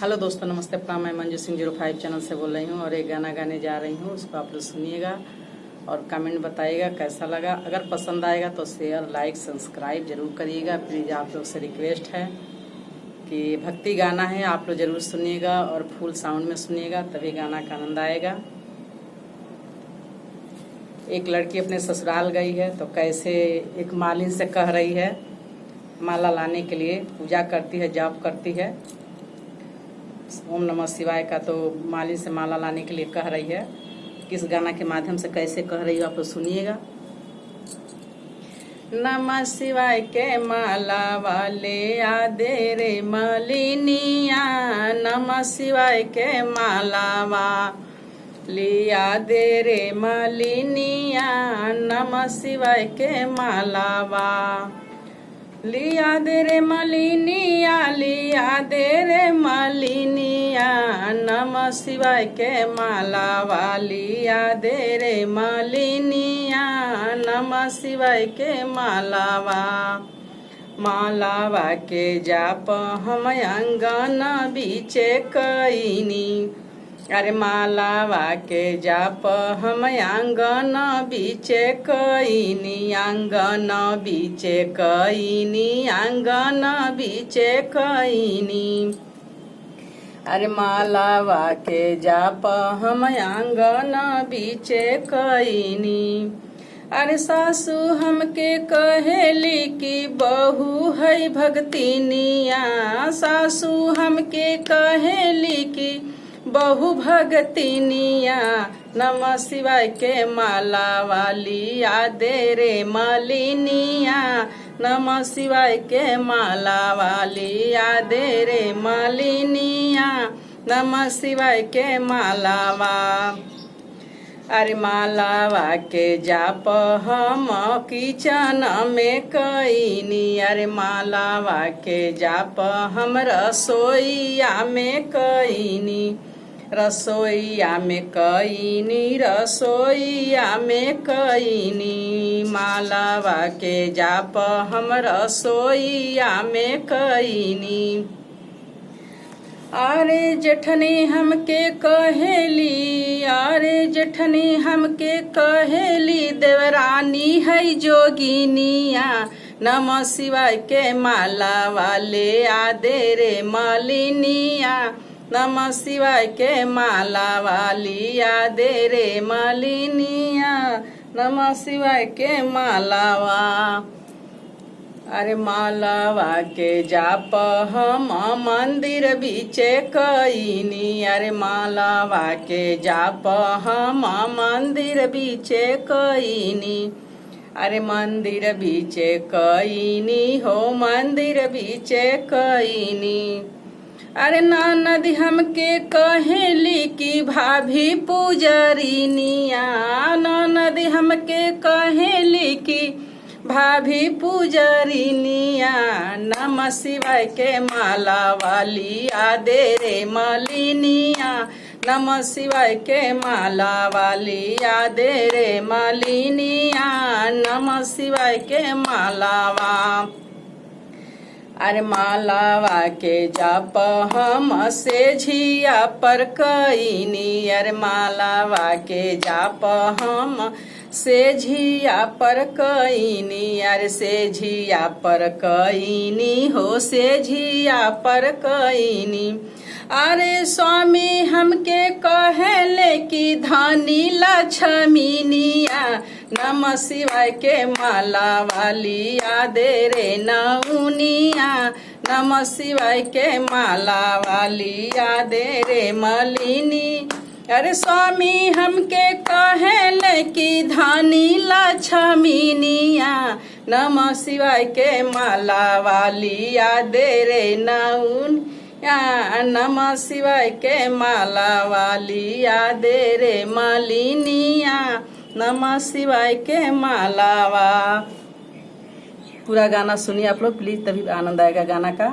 Hello दोस्तों, नमस्ते, प्रणाम। मैं मंजू सिंह 05 चैनल से बोल रही हूँ और एक गाना गाने जा रही हूँ। उसको आप लोग सुनिएगा और कमेंट बताइएगा कैसा लगा। अगर पसंद आएगा तो शेयर, लाइक, सब्सक्राइब जरूर करिएगा। प्लीज़ आप लोग से रिक्वेस्ट है कि भक्ति गाना है, आप लोग जरूर सुनिएगा और फुल साउंड में सुनिएगा, तभी गाना का आनंद आएगा। एक लड़की अपने ससुराल गई है तो कैसे एक मालिन से कह रही है, माला लाने के लिए पूजा करती है, जाप करती है ओम नमः शिवाय का, तो मालिन से माला लाने के लिए कह रही है। किस गाना के माध्यम से कैसे कह रही हो आप लोग सुनिएगा। नमः शिवाय के माला वाले आदे रे मालिनिया, नमः शिवाय के माला लिया दे रे मालिनिया, नमः शिवाय के मालावा लिया दे रे मालिनिया, लिया दे रे मालिनिया, नमः शिवाय के मालावा लिया दे रे मालिनिया, नमः शिवाय के मालावा। मालावा के जाप हम अंगन बीचे कईनी, अरे मालावा के जाप हम आंगन बीचे कईनी, आंगन बीचे कईनी, आंगन बीचे कईनी। अरे मालावा के जाप हम आंगन बीचे कईनी। अरे सासू हमके कहेली कि बहू है भगतिनिया, सासू हमके कहेली कि बहु भगतिनिया, नमः शिवाय के माला वाली आदे रे मालिनिया, नमः शिवाय के माला वाली आदे रे मालिनिया, नमः शिवाय के मालावा। अरे मालावा के जाप हम किचन में कईनी, अरे मालावा के जाप हम रसोईया में कईनी, रसोईया में कईनी, रसोईया में कईनी। मालावा के जाप हम रसोईया में कईनी। अरे जेठनी हमके कहेली, अरे जेठनी हमके कहेली देवरानी है जोगिनिया, नमः शिवाय के माला वाले आदे रे मालिनिया, नमः शिवाय के माला वाली आदे रे मालिनिया, नमः शिवाय के मालावा। अरे मालावा के जाप हम मंदिर बीचे कईनी, अरे मालावा के जाप हम मंदिर बीचे कईनी, अरे मंदिर बीचे कईनी हो, मंदिर बीचे कईनी। अरे ननद हमके कहेली कि भाभी पूजरिनिया, ननद हमके कहेली कि भाभी पूजरिनिया, नमः शिवाय के माला वाली आदे रे मालिनिया, नमः शिवाय के माला वाली आदे रे मालिनिया, नमः शिवाय के मालावा। अरे मालावा के जाप हम से झिया पर कईनी, अरे मालावा के जाप हम से झिया पर कईनी, अरे से झिया पर कईनी हो, से झिया पर कईनी। अरे स्वामी हमके कहेले कि धनी लक्ष्मीनिया, नमः शिवाय के माला वाली आदे रे नौनिया, नमः शिवाय के माला वाली आदे रे मालिनी। अरे स्वामी हमके कहेले कि धनी लक्ष्मीनिया, नमः शिवाय के माला वाली आदे रे नौन, नमः शिवाय के माला वाली आदे रे मालिनिया, नमः शिवाय के मालावा। पूरा गाना सुनिए आप लोग प्लीज, तभी आनंद आएगा गाना का।